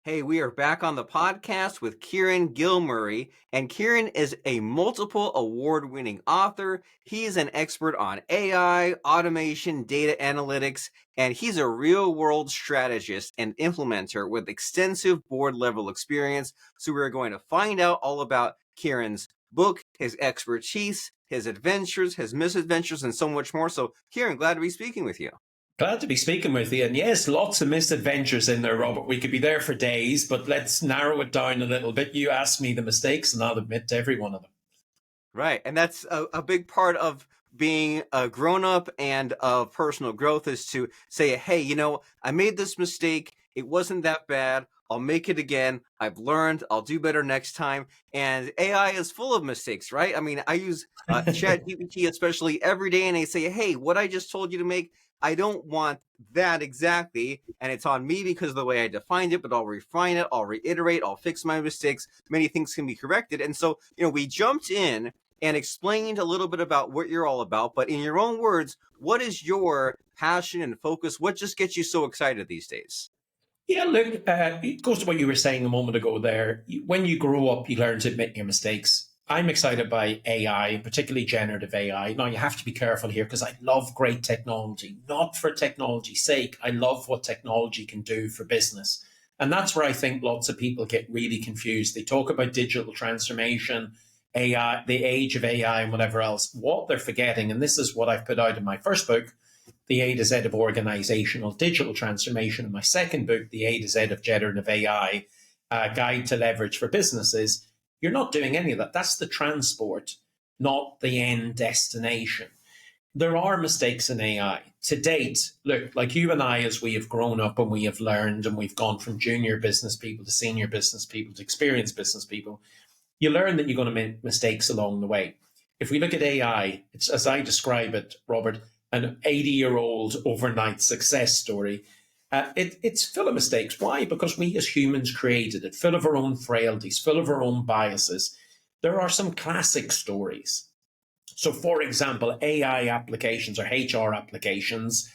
Hey, we are back on the podcast with Kieran Gilmurray, and Kieran is a multiple award-winning author. He is an expert on AI, automation, data analytics, and he's a real-world strategist and implementer with extensive board-level experience. So we're going to find out all about Kieran's book, his expertise, his adventures, his misadventures, and so much more. So, Kieran, glad to be speaking with you. Glad to be speaking with you. And yes, lots of misadventures in there, Robert. We could be there for days, but let's narrow it down a little bit. You ask me the mistakes, and I'll admit to every one of them. Right. And that's a big part of being a grown-up and of personal growth is to say, hey, I made this mistake. It wasn't that bad. I'll make it again. I've learned. I'll do better next time. And AI is full of mistakes, right? I mean, I use ChatGPT especially every day, and they say, hey, what I just told you to make, I don't want that exactly. And it's on me because of the way I defined it, but I'll refine it. I'll reiterate. I'll fix my mistakes. Many things can be corrected. And so, we jumped in and explained a little bit about what you're all about. But in your own words, what is your passion and focus? What just gets you so excited these days? Yeah, look, it goes to what you were saying a moment ago there. When you grow up, you learn to admit your mistakes. I'm excited by AI, particularly generative AI. Now, you have to be careful here because I love great technology, not for technology's sake. I love what technology can do for business. And that's where I think lots of people get really confused. They talk about digital transformation, AI, the age of AI, and whatever else. What they're forgetting, and this is what I've put out in my first book, The A to Z of Organizational Digital Transformation, and my second book, The A to Z of Generative AI, Guide to Leverage for Businesses. You're not doing any of that. That's the transport, not the end destination. There are mistakes in AI. To date, look, like you and I, as we have grown up and we have learned and we've gone from junior business people to senior business people to experienced business people, you learn that you're going to make mistakes along the way. If we look at AI, it's, as I describe it, Robert, an 80-year-old overnight success story. It's full of mistakes. Why? Because we as humans created it, full of our own frailties, full of our own biases. There are some classic stories. So, for example, AI applications or HR applications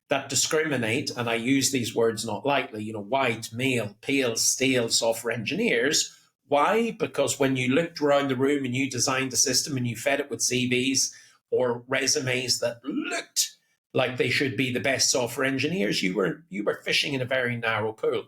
that discriminate, and I use these words not lightly, white, male, pale, stale software engineers. Why? Because when you looked around the room and you designed a system and you fed it with CVs or resumes that looked like they should be the best software engineers, you were fishing in a very narrow pool.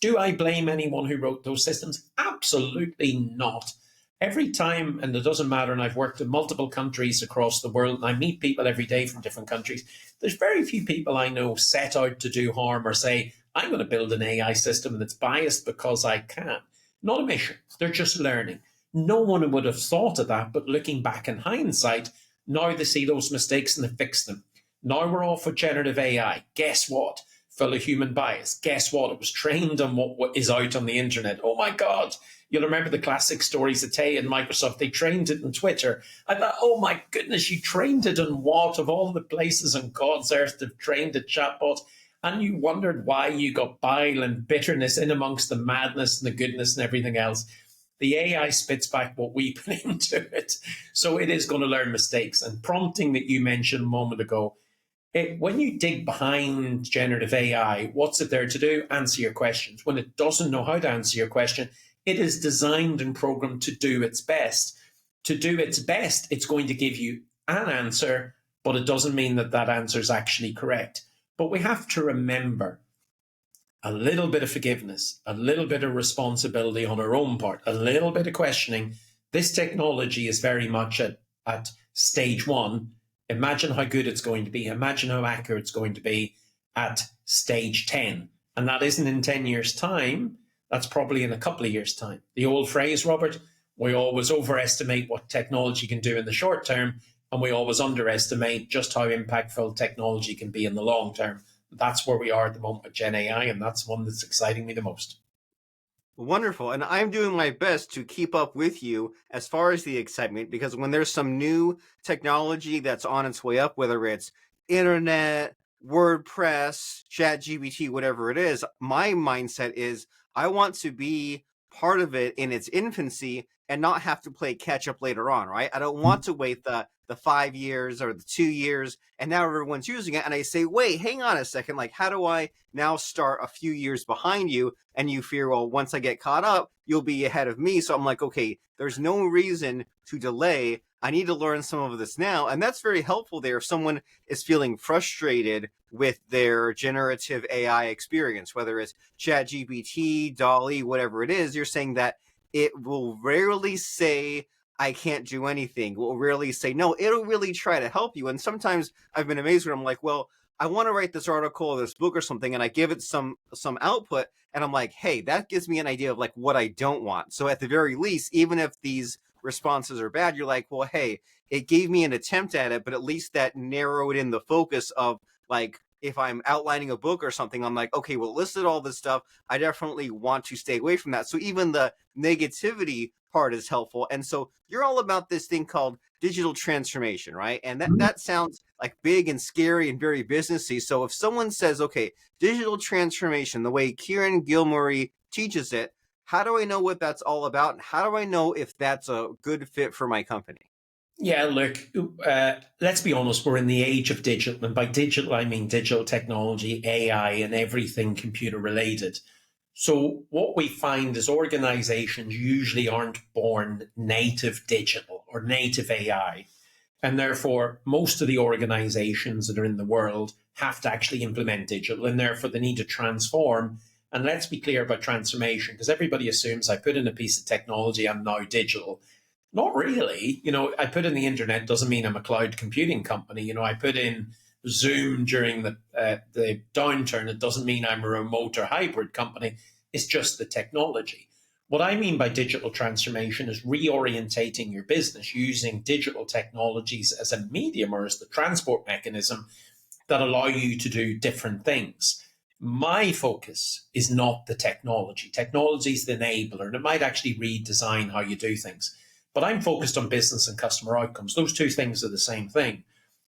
Do I blame anyone who wrote those systems? Absolutely not. Every time, and it doesn't matter, and I've worked in multiple countries across the world, and I meet people every day from different countries, there's very few people I know set out to do harm or say, I'm going to build an AI system that's biased because I can. Not a mission. They're just learning. No one would have thought of that, but looking back in hindsight, now they see those mistakes and they fix them. Now we're off with generative AI. Guess what? Full of human bias. Guess what? It was trained on what is out on the internet. Oh my God. You'll remember the classic stories at Tay and Microsoft. They trained it on Twitter. I thought, oh my goodness, you trained it on what? Of all the places on God's earth they've trained a chatbot. And you wondered why you got bile and bitterness in amongst the madness and the goodness and everything else. The AI spits back what we put into it. So it is going to learn mistakes. And prompting that you mentioned a moment ago, when you dig behind generative AI, what's it there to do? Answer your questions. When it doesn't know how to answer your question, it is designed and programmed to do its best. To do its best, it's going to give you an answer, but it doesn't mean that that answer is actually correct. But we have to remember a little bit of forgiveness, a little bit of responsibility on our own part, a little bit of questioning. This technology is very much at stage one. Imagine how good it's going to be. Imagine how accurate it's going to be at stage 10. And that isn't in 10 years' time. That's probably in a couple of years' time. The old phrase, Robert, we always overestimate what technology can do in the short term, and we always underestimate just how impactful technology can be in the long term. That's where we are at the moment with Gen AI, and that's one that's exciting me the most. Wonderful. And I'm doing my best to keep up with you as far as the excitement, because when there's some new technology that's on its way up, whether it's internet, WordPress, ChatGPT, whatever it is, my mindset is I want to be part of it in its infancy and not have to play catch up later on, right? I don't want to wait the the 5 years or the 2 years, and now everyone's using it. And I say, wait, hang on a second. Like, how do I now start a few years behind you? And you fear, well, once I get caught up, you'll be ahead of me. So I'm like, okay, there's no reason to delay. I need to learn some of this now. And that's very helpful there. If someone is feeling frustrated with their generative AI experience, whether it's ChatGPT, DALL-E, whatever it is, you're saying that it will rarely say, I can't do anything. It will rarely say no. It'll really try to help you. And sometimes I've been amazed when I'm like, well, I want to write this article or this book or something, and I give it some output, and I'm like, hey, that gives me an idea of like what I don't want. So at the very least, even if these responses are bad, you're like, well, hey, it gave me an attempt at it, but at least that narrowed in the focus of like, if I'm outlining a book or something, I'm like, okay, well, it listed all this stuff. I definitely want to stay away from that. So even the negativity part is helpful. And so you're all about this thing called digital transformation, right? And that sounds like big and scary and very businessy. So if someone says, okay, digital transformation, the way Kieran Gilmore teaches it, how do I know what that's all about? And how do I know if that's a good fit for my company? Yeah, look, let's be honest, we're in the age of digital. And by digital, I mean digital technology, AI, and everything computer related. So what we find is organizations usually aren't born native digital or native AI. And therefore, most of the organizations that are in the world have to actually implement digital, and therefore they need to transform. And let's be clear about transformation, because everybody assumes I put in a piece of technology, I'm now digital. Not really. I put in the internet doesn't mean I'm a cloud computing company. I put in Zoom during the downturn. It doesn't mean I'm a remote or hybrid company. It's just the technology. What I mean by digital transformation is reorientating your business using digital technologies as a medium or as the transport mechanism that allow you to do different things. My focus is not the technology. Technology is the enabler, and it might actually redesign how you do things. But I'm focused on business and customer outcomes. Those two things are the same thing.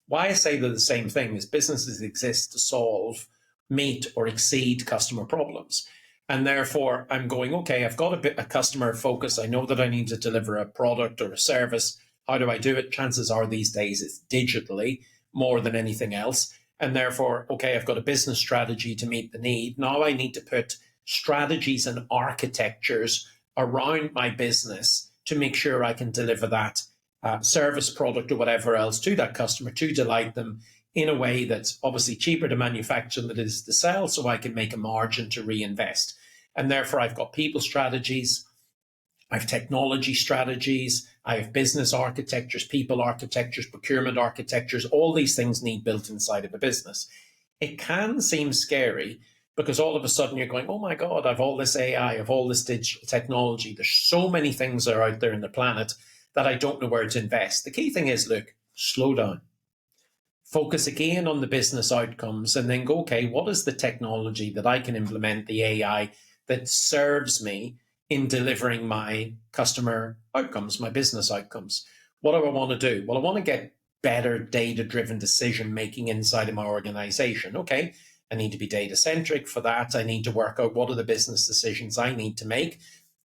Why I say they're the same thing is businesses exist to solve, meet, or exceed customer problems. And therefore, I'm going, okay, I've got a customer focus. I know that I need to deliver a product or a service. How do I do it? Chances are these days it's digitally more than anything else. And therefore, okay, I've got a business strategy to meet the need. Now I need to put strategies and architectures around my business to make sure I can deliver that service, product, or whatever else to that customer to delight them in a way that's obviously cheaper to manufacture than it is to sell, so I can make a margin to reinvest. And therefore, I've got people strategies, I have technology strategies, I have business architectures, people architectures, procurement architectures. All these things need built inside of a business. It can seem scary because all of a sudden you're going, oh my God, I've all this AI, I've all this digital technology. There's so many things that are out there in the planet that I don't know where to invest. The key thing is, look, slow down. Focus again on the business outcomes and then go, okay, what is the technology that I can implement, the AI, that serves me in delivering my customer outcomes, my business outcomes? What do I want to do? Well, I want to get better data-driven decision-making inside of my organization. Okay, I need to be data-centric. For that, I need to work out what are the business decisions I need to make.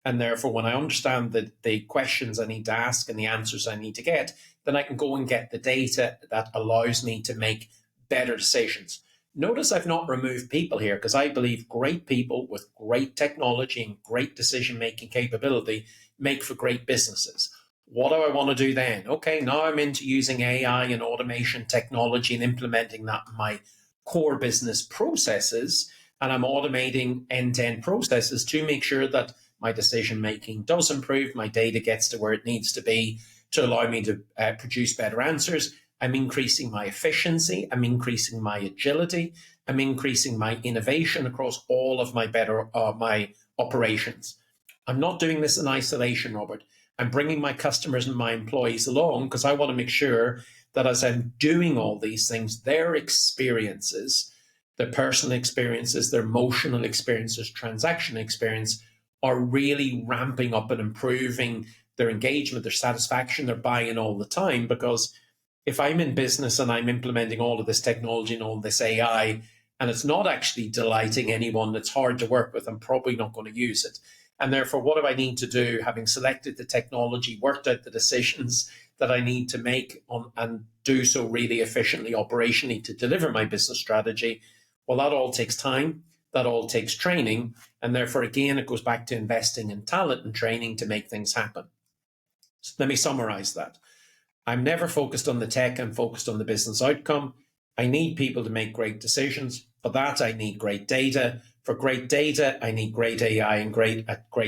And therefore, when I understand the questions I need to ask and the answers I need to get, then I can go and get the data that allows me to make better decisions. Notice I've not removed people here because I believe great people with great technology and great decision-making capability make for great businesses. What do I want to do then? Okay, now I'm into using AI and automation technology and implementing that in my core business processes, and I'm automating end-to-end processes to make sure that my decision-making does improve, my data gets to where it needs to be to allow me to produce better answers. I'm increasing my efficiency, I'm increasing my agility, I'm increasing my innovation across all of my operations. I'm not doing this in isolation, Robert. I'm bringing my customers and my employees along because I want to make sure that as I'm doing all these things, their experiences, their personal experiences, their emotional experiences, transaction experience are really ramping up and improving their engagement, their satisfaction, their buy-in all the time. Because if I'm in business and I'm implementing all of this technology and all this AI, and it's not actually delighting anyone that's hard to work with, I'm probably not going to use it. And therefore, what do I need to do, having selected the technology, worked out the decisions that I need to make and do so really efficiently operationally to deliver my business strategy, well, that all takes time, that all takes training, and therefore, again, it goes back to investing in talent and training to make things happen. So let me summarize that. I'm never focused on the tech, I'm focused on the business outcome. I need people to make great decisions. For that, I need great data. For great data, I need great AI and great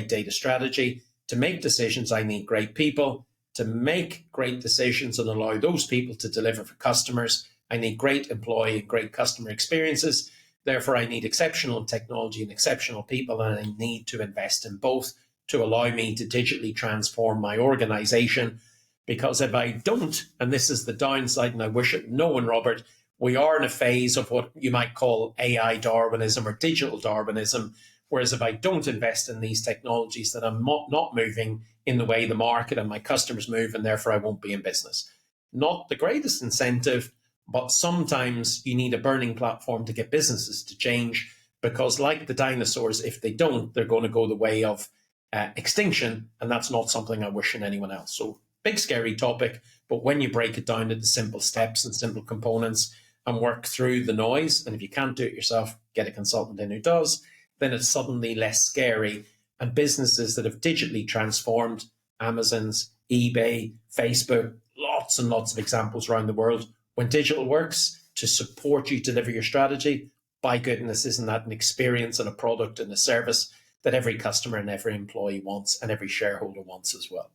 data strategy. To make decisions, I need great people. To make great decisions and allow those people to deliver for customers, I need great employee and great customer experiences. Therefore, I need exceptional technology and exceptional people, and I need to invest in both to allow me to digitally transform my organization. Because if I don't, and this is the downside, and I wish it no one, Robert, we are in a phase of what you might call AI Darwinism or digital Darwinism. Whereas if I don't invest in these technologies, then I'm not moving in the way the market and my customers move, and therefore I won't be in business. Not the greatest incentive, but sometimes you need a burning platform to get businesses to change, because like the dinosaurs, if they don't, they're going to go the way of extinction, and that's not something I wish on anyone else. So big, scary topic, but when you break it down into simple steps and simple components and work through the noise, and if you can't do it yourself, get a consultant in who does, then it's suddenly less scary. And businesses that have digitally transformed, Amazon's, eBay, Facebook, lots and lots of examples around the world, when digital works to support you deliver your strategy, by goodness, isn't that an experience and a product and a service that every customer and every employee wants and every shareholder wants as well?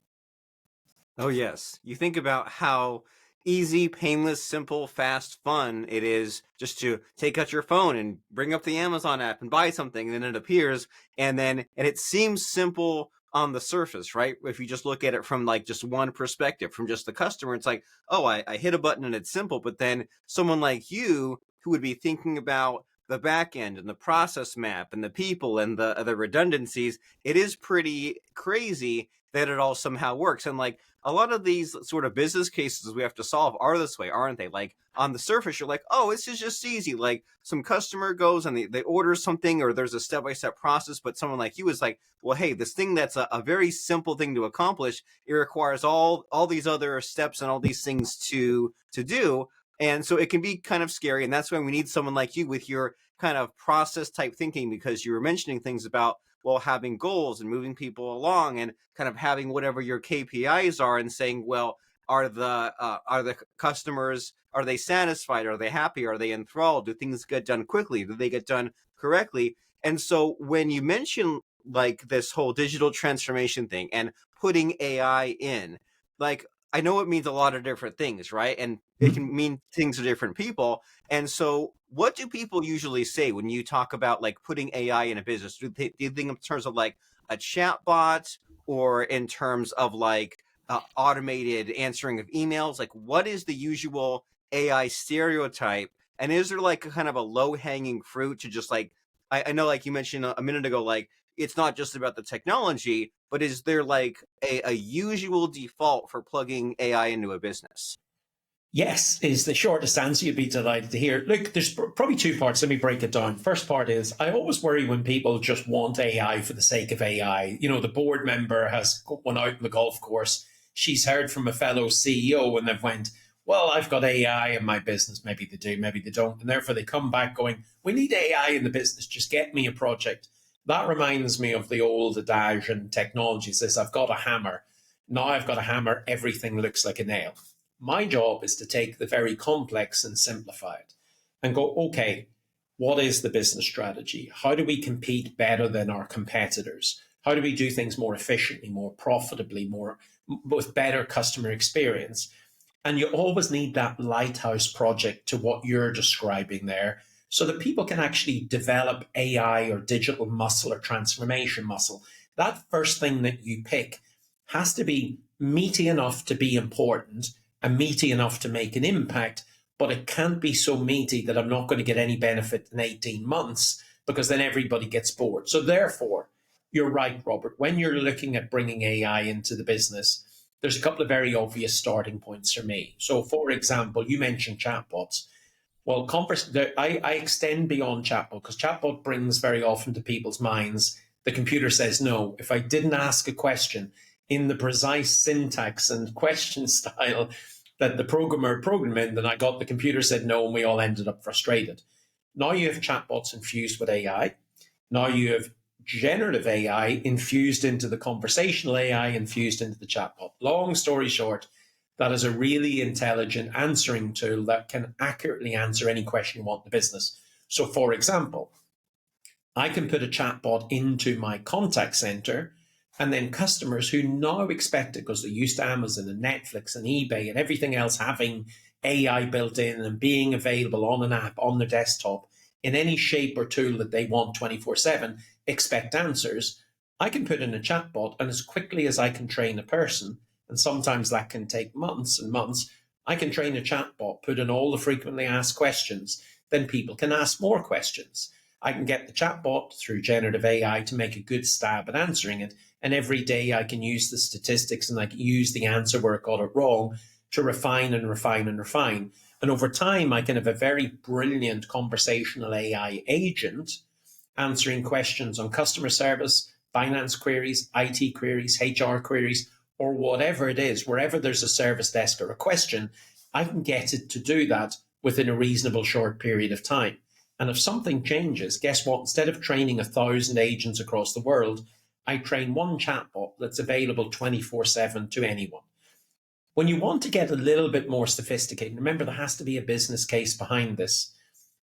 Oh, yes. You think about how easy, painless, simple, fast, fun it is just to take out your phone and bring up the Amazon app and buy something, and then it appears, and it seems simple on the surface, right? If you just look at it from like just one perspective, from just the customer, it's like, oh, I hit a button and it's simple. But then someone like you who would be thinking about the back end and the process map and the people and the redundancies, it is pretty crazy that it all somehow works. And like a lot of these sort of business cases we have to solve are this way, aren't they? Like on the surface, you're like, oh, this is just easy. Like some customer goes and they order something, or there's a step-by-step process, but someone like you is like, well, hey, this thing that's a very simple thing to accomplish, it requires all these other steps and all these things to do. And so it can be kind of scary. And that's why we need someone like you with your kind of process type thinking, because you were mentioning things about, well, having goals and moving people along and kind of having whatever your KPIs are and saying, well, are the customers, are they satisfied? Are they happy? Are they enthralled? Do things get done quickly? Do they get done correctly? And so when you mention like this whole digital transformation thing and putting AI in, like, I know it means a lot of different things, right? And it can mean things to different people. And so what do people usually say when you talk about like putting AI in a business? Do you think in terms of like a chat bot, or in terms of like automated answering of emails? Like what is the usual AI stereotype? And is there like a kind of a low hanging fruit to just like, I know like you mentioned a minute ago, like it's not just about the technology, but is there like a usual default for plugging AI into a business? Yes, is the shortest answer. You'd be delighted to hear. Look, there's probably two parts. Let me break it down. First part is I always worry when people just want AI for the sake of AI. You know, the board member has one out on the golf course. She's heard from a fellow CEO and they've went, well, I've got AI in my business. Maybe they do, maybe they don't. And therefore they come back going, we need AI in the business. Just get me a project. That reminds me of the old adage in technology says, I've got a hammer. Now I've got a hammer. Everything looks like a nail. My job is to take the very complex and simplify it and go, okay, what is the business strategy? How do we compete better than our competitors? How do we do things more efficiently, more profitably, more with better customer experience? And you always need that lighthouse project to what you're describing there so that people can actually develop AI or digital muscle or transformation muscle. That first thing that you pick has to be meaty enough to be important and meaty enough to make an impact, but it can't be so meaty that I'm not going to get any benefit in 18 months because then everybody gets bored. So therefore, you're right, Robert, when you're looking at bringing AI into the business, there's a couple of very obvious starting points for me. So for example, you mentioned chatbots. Well, I extend beyond chatbot because chatbot brings very often to people's minds, the computer says no. If I didn't ask a question, in the precise syntax and question style that the programmer programmed in, then I got the computer said no, and we all ended up frustrated. Now you have chatbots infused with AI. Now you have generative AI infused into the conversational AI, infused into the chatbot. Long story short, that is a really intelligent answering tool that can accurately answer any question you want in the business. So, for example, I can put a chatbot into my contact center, and then customers who now expect it because they're used to Amazon and Netflix and eBay and everything else having AI built in and being available on an app on their desktop in any shape or tool that they want 24/7, expect answers. I can put in a chatbot, and as quickly as I can train a person, and sometimes that can take months and months, I can train a chatbot, put in all the frequently asked questions, then people can ask more questions. I can get the chatbot through generative AI to make a good stab at answering it. And every day I can use the statistics and I can use the answer where it got it wrong to refine and refine and refine. And over time, I can have a very brilliant conversational AI agent answering questions on customer service, finance queries, IT queries, HR queries, or whatever it is. Wherever there's a service desk or a question, I can get it to do that within a reasonable short period of time. And if something changes, guess what? Instead of training 1,000 agents across the world, I train one chatbot that's available 24/7 to anyone. When you want to get a little bit more sophisticated, remember there has to be a business case behind this,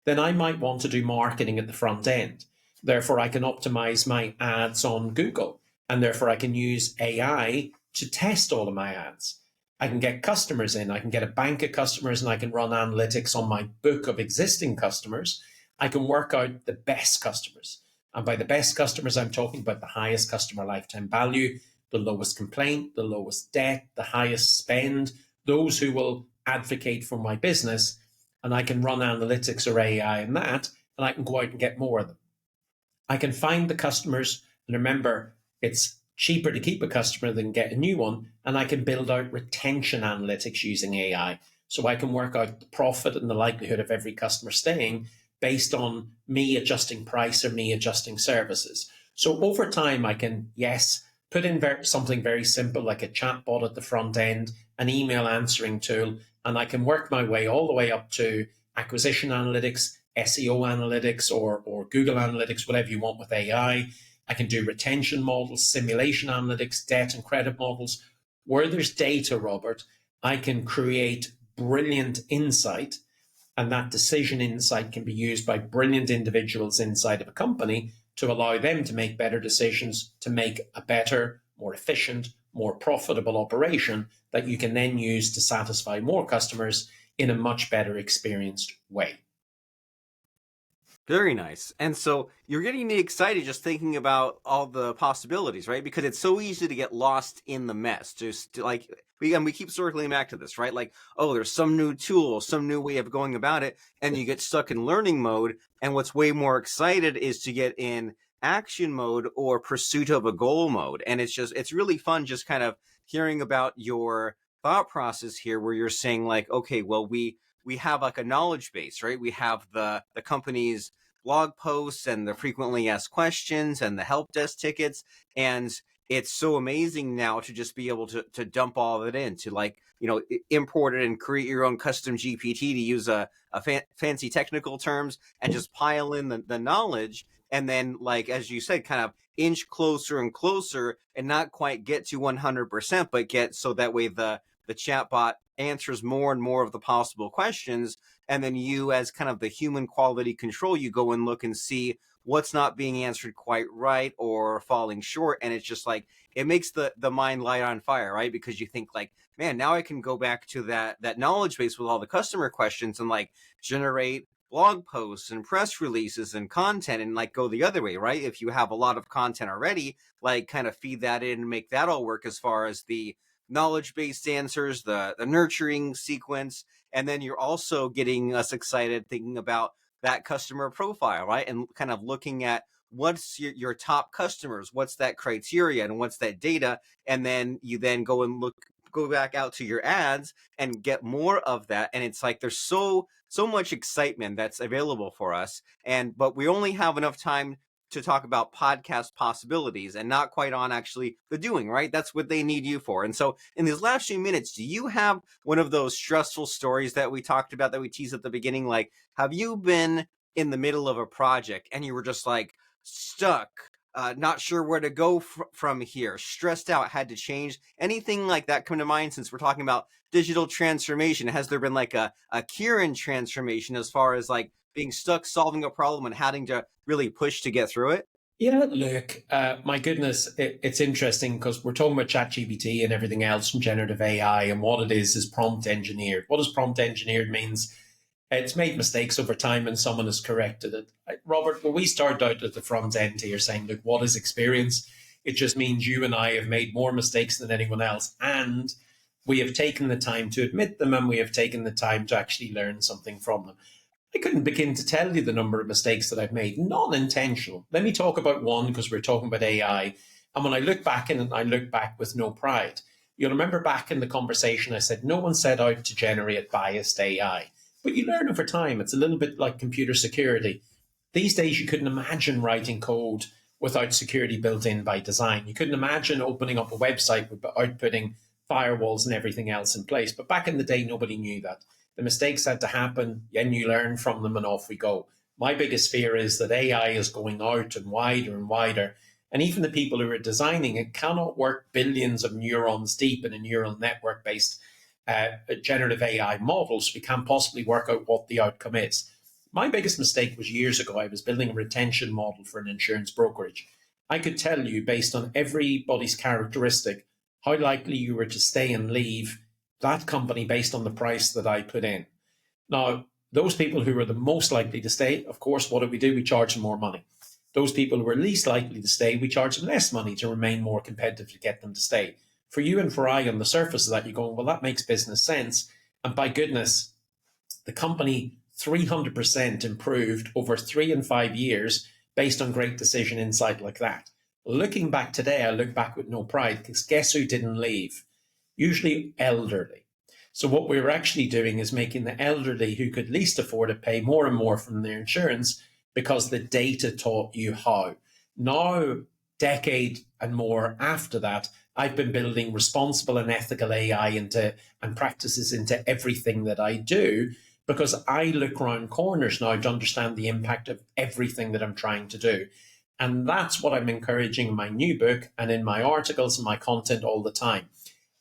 then I might want to do marketing at the front end. Therefore, I can optimize my ads on Google, and therefore I can use AI to test all of my ads. I can get customers in, I can get a bank of customers, and I can run analytics on my book of existing customers. I can work out the best customers. And by the best customers, I'm talking about the highest customer lifetime value, the lowest complaint, the lowest debt, the highest spend, those who will advocate for my business. And I can run analytics or AI in that, and I can go out and get more of them. I can find the customers, and remember, it's cheaper to keep a customer than get a new one, and I can build out retention analytics using AI. So I can work out the profit and the likelihood of every customer staying based on me adjusting price or me adjusting services. So over time, I can, yes, put in something very simple like a chatbot at the front end, an email answering tool, and I can work my way all the way up to acquisition analytics, SEO analytics, or Google analytics, whatever you want with AI. I can do retention models, simulation analytics, debt and credit models. Where there's data, Robert, I can create brilliant insight, and that decision insight can be used by brilliant individuals inside of a company to allow them to make better decisions, to make a better, more efficient, more profitable operation that you can then use to satisfy more customers in a much better experienced way. Very nice. And so you're getting me excited just thinking about all the possibilities, right? Because it's so easy to get lost in the mess. Just like we keep circling back to this, right? Like, oh, there's some new tool, some new way of going about it, and you get stuck in learning mode. And what's way more excited is to get in action mode or pursuit of a goal mode. And it's really fun just kind of hearing about your thought process here where you're saying like, okay, well, we have like a knowledge base, right? We have the company's blog posts and the frequently asked questions and the help desk tickets. And it's so amazing now to just be able to dump all of it in, to like, import it and create your own custom GPT, to use a fancy technical terms, and just pile in the knowledge. And then, like, as you said, kind of inch closer and closer and not quite get to 100%, but get so that way the chatbot answers more and more of the possible questions. And then you, as kind of the human quality control, you go and look and see what's not being answered quite right or falling short. And it's just like, it makes the mind light on fire, right? Because you think like, man, now I can go back to that knowledge base with all the customer questions and like generate blog posts and press releases and content, and like go the other way, right? If you have a lot of content already, like kind of feed that in and make that all work as far as the knowledge-based answers, the nurturing sequence. And then you're also getting us excited thinking about that customer profile, right? And kind of looking at what's your top customers, what's that criteria and what's that data. And then you then go back out to your ads and get more of that. And it's like there's so much excitement that's available for us. But we only have enough time to talk about podcast possibilities and not quite on actually the doing, right? That's what they need you for. And so in these last few minutes, do you have one of those stressful stories that we talked about that we teased at the beginning? Like, have you been in the middle of a project and you were just like stuck, not sure where to go from here, stressed out, had to change? Anything like that come to mind since we're talking about digital transformation? Has there been like a Kieran transformation as far as like being stuck solving a problem and having to really push to get through it? Yeah, look, my goodness, it's interesting because we're talking about ChatGPT and everything else from generative AI, and what it is prompt engineered. What does prompt engineered means? It's made mistakes over time and someone has corrected it. Robert, when we start out at the front end here saying, look, what is experience? It just means you and I have made more mistakes than anyone else. And we have taken the time to admit them, and we have taken the time to actually learn something from them. I couldn't begin to tell you the number of mistakes that I've made, non-intentional. Let me talk about one because we're talking about AI. And when I look back in it, I look back with no pride. You'll remember back in the conversation, I said, no one set out to generate biased AI. But you learn over time. It's a little bit like computer security. These days, you couldn't imagine writing code without security built in by design. You couldn't imagine opening up a website without putting firewalls and everything else in place. But back in the day, nobody knew that. The mistakes had to happen, and you learn from them, and off we go. My biggest fear is that AI is going out and wider and wider. And even the people who are designing it cannot work billions of neurons deep in a neural network based generative AI models. We can't possibly work out what the outcome is. My biggest mistake was years ago. I was building a retention model for an insurance brokerage. I could tell you, based on everybody's characteristic, how likely you were to stay and leave that company based on the price that I put in. Now, those people who were the most likely to stay, of course, what do? We charge them more money. Those people who were least likely to stay, we charge them less money to remain more competitive to get them to stay. For you and for I, on the surface of that, you're going, well, that makes business sense. And by goodness, the company 300% improved over 3 and 5 years based on great decision insight like that. Looking back today, I look back with no pride because guess who didn't leave? Usually elderly. So what we were actually doing is making the elderly who could least afford it pay more and more from their insurance because the data taught you how. Now, decade and more after that, I've been building responsible and ethical AI and practices into everything that I do because I look around corners now to understand the impact of everything that I'm trying to do. And that's what I'm encouraging in my new book and in my articles and my content all the time.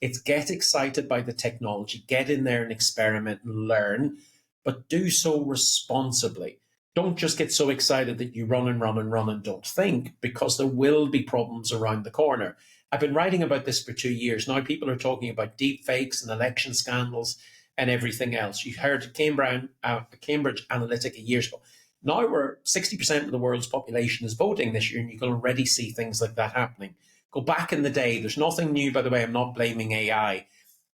It's get excited by the technology, get in there and experiment and learn, but do so responsibly. Don't just get so excited that you run and run and run and don't think, because there will be problems around the corner. I've been writing about this for 2 years. Now people are talking about deep fakes and election scandals and everything else. You heard Cambridge Analytica years ago. Now we're 60% of the world's population is voting this year, and you can already see things like that happening. Go back in the day. There's nothing new, by the way. I'm not blaming AI.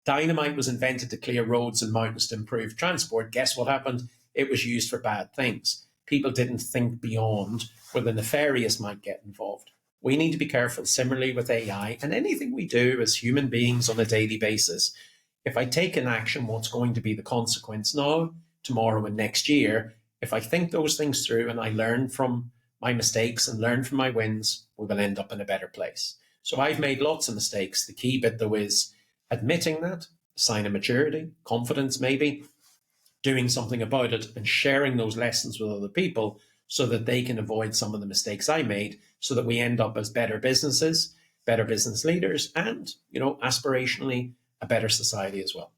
Dynamite was invented to clear roads and mountains to improve transport. Guess what happened? It was used for bad things. People didn't think beyond where the nefarious might get involved. We need to be careful similarly with AI and anything we do as human beings on a daily basis. If I take an action, what's going to be the consequence now, tomorrow, and next year? If I think those things through and I learn from my mistakes and learn from my wins, we will end up in a better place. So I've made lots of mistakes. The key bit, though, is admitting that, a sign of maturity, confidence maybe, doing something about it and sharing those lessons with other people so that they can avoid some of the mistakes I made, so that we end up as better businesses, better business leaders, and, aspirationally, a better society as well.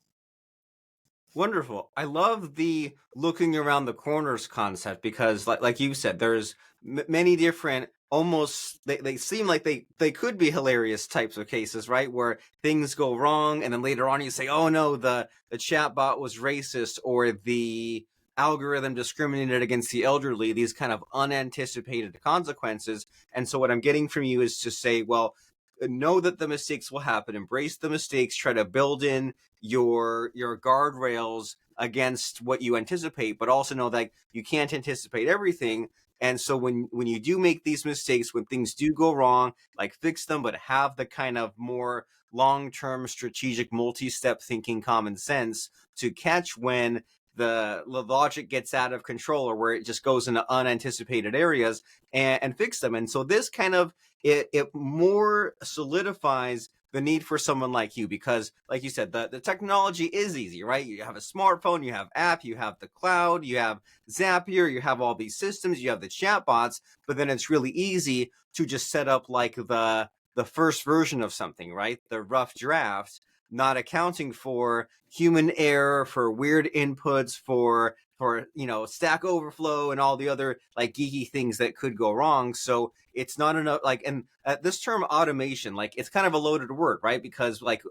Wonderful. I love the looking around the corners concept because, like you said, there's many different, almost they seem like they could be hilarious types of cases, right? Where things go wrong, and then later on you say, "Oh no, the chatbot was racist," or the algorithm discriminated against the elderly. These kind of unanticipated consequences. And so, what I'm getting from you is to say, well, know that the mistakes will happen, embrace the mistakes, try to build in your guardrails against what you anticipate, but also know that you can't anticipate everything. And so when you do make these mistakes, when things do go wrong, like fix them, but have the kind of more long-term strategic multi-step thinking common sense to catch when the logic gets out of control, or where it just goes into unanticipated areas, and fix them. And so this kind of, it more solidifies the need for someone like you, because like you said, the technology is easy, right? You have a smartphone, you have app, you have the cloud, you have Zapier, you have all these systems, you have the chatbots, but then it's really easy to just set up like the first version of something, right? The rough draft, not accounting for human error, for weird inputs, for Stack Overflow and all the other like geeky things that could go wrong. So it's not enough, like, and this term automation, like, it's kind of a loaded word, right? Because like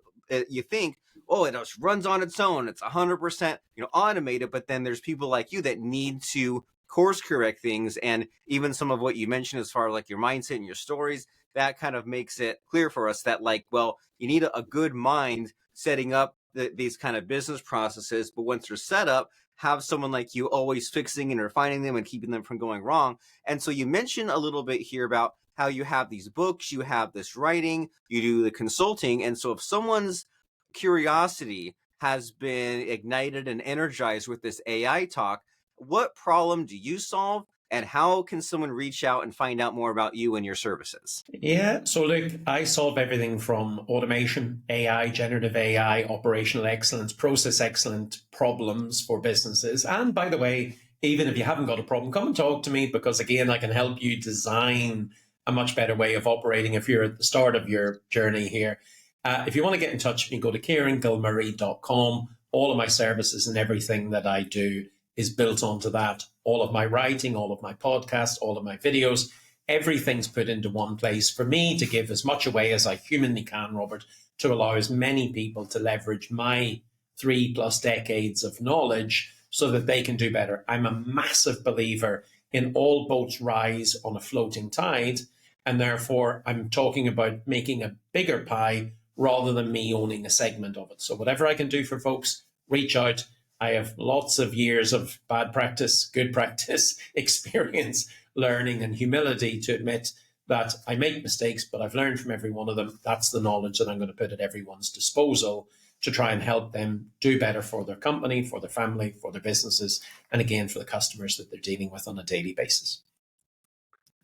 you think, oh, it just runs on its own, it's 100% automated, but then there's people like you that need to course correct things. And even some of what you mentioned as far as like your mindset and your stories, that kind of makes it clear for us that, like, well, you need a good mind setting up these kind of business processes, but once they're set up, have someone like you always fixing and refining them and keeping them from going wrong. And so you mentioned a little bit here about how you have these books, you have this writing, you do the consulting. And so if someone's curiosity has been ignited and energized with this AI talk, what problem do you solve? And how can someone reach out and find out more about you and your services? Yeah, so look, I solve everything from automation, AI, generative AI, operational excellence, process excellent problems for businesses. And by the way, even if you haven't got a problem, come and talk to me, because again, I can help you design a much better way of operating if you're at the start of your journey here. If you want to get in touch with me, go to kierangilmurray.com. All of my services and everything that I do is built onto that. All of my writing, all of my podcasts, all of my videos, everything's put into one place for me to give as much away as I humanly can, Robert, to allow as many people to leverage my 3+ decades of knowledge so that they can do better. I'm a massive believer in all boats rise on a floating tide, and therefore I'm talking about making a bigger pie rather than me owning a segment of it. So whatever I can do for folks, reach out. I have lots of years of bad practice, good practice, experience, learning, and humility to admit that I make mistakes, but I've learned from every one of them. That's the knowledge that I'm going to put at everyone's disposal to try and help them do better for their company, for their family, for their businesses, and again, for the customers that they're dealing with on a daily basis.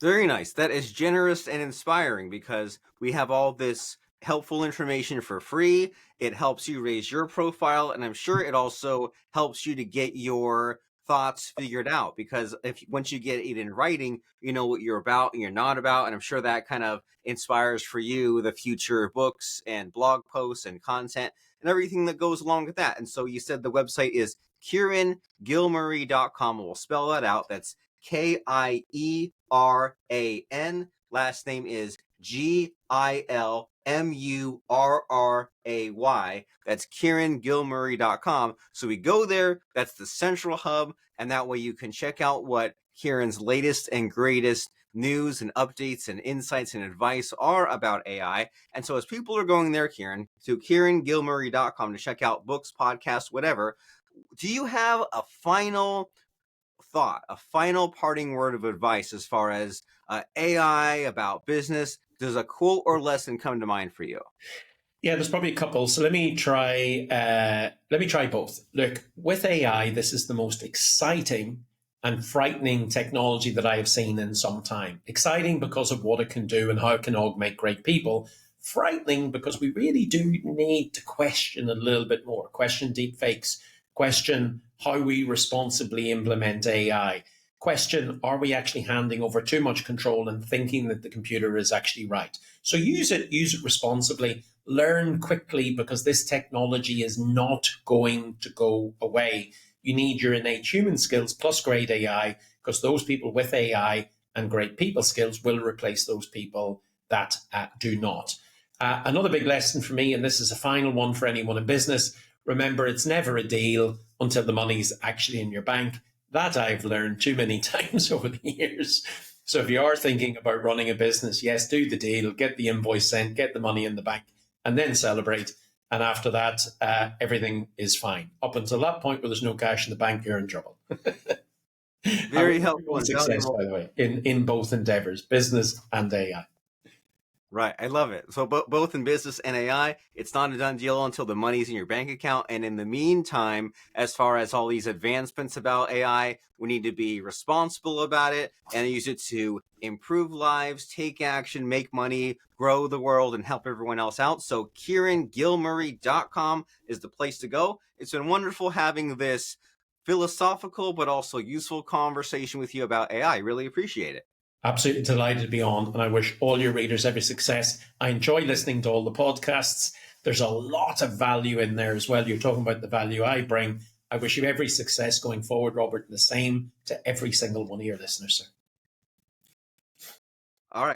Very nice. That is generous and inspiring, because we have all this helpful information for free. It helps you raise your profile, and I'm sure it also helps you to get your thoughts figured out, because if once you get it in writing, you know what you're about and you're not about. And I'm sure that kind of inspires for you the future books and blog posts and content and everything that goes along with that. And so you said the website is kierangilmurray.com. We'll spell that out. That's Kieran. Last name is Gilmurray. That's KieranGilmurray.com. So we go there. That's the central hub. And that way you can check out what Kieran's latest and greatest news and updates and insights and advice are about AI. And so as people are going there, Kieran, to KieranGilmurray.com to check out books, podcasts, whatever, do you have a final thought, a final parting word of advice as far as AI, about business? Does a quote or lesson come to mind for you? Yeah, there's probably a couple. So let me try. Both. Look, with AI, this is the most exciting and frightening technology that I have seen in some time. Exciting because of what it can do and how it can augment great people. Frightening because we really do need to question a little bit more. Question deep fakes. Question how we responsibly implement AI. Question, are we actually handing over too much control and thinking that the computer is actually right? So use it responsibly. Learn quickly, because this technology is not going to go away. You need your innate human skills plus great AI, because those people with AI and great people skills will replace those people that do not. Another big lesson for me, and this is a final one for anyone in business, remember, it's never a deal until the money's actually in your bank. That I've learned too many times over the years. So if you are thinking about running a business, yes, do the deal, get the invoice sent, get the money in the bank, and then celebrate. And after that, everything is fine. Up until that point where there's no cash in the bank, you're in trouble. Very helpful and Success, valuable. by the way, in both endeavors, business and AI. Right. I love it. So both in business and AI, it's not a done deal until the money's in your bank account. And in the meantime, as far as all these advancements about AI, we need to be responsible about it and use it to improve lives, take action, make money, grow the world, and help everyone else out. So KieranGilmurray.com is the place to go. It's been wonderful having this philosophical but also useful conversation with you about AI. Really appreciate it. Absolutely delighted to be on, and I wish all your readers every success. I enjoy listening to all the podcasts. There's a lot of value in there as well. You're talking about the value I bring. I wish you every success going forward, Robert, and the same to every single one of your listeners, sir.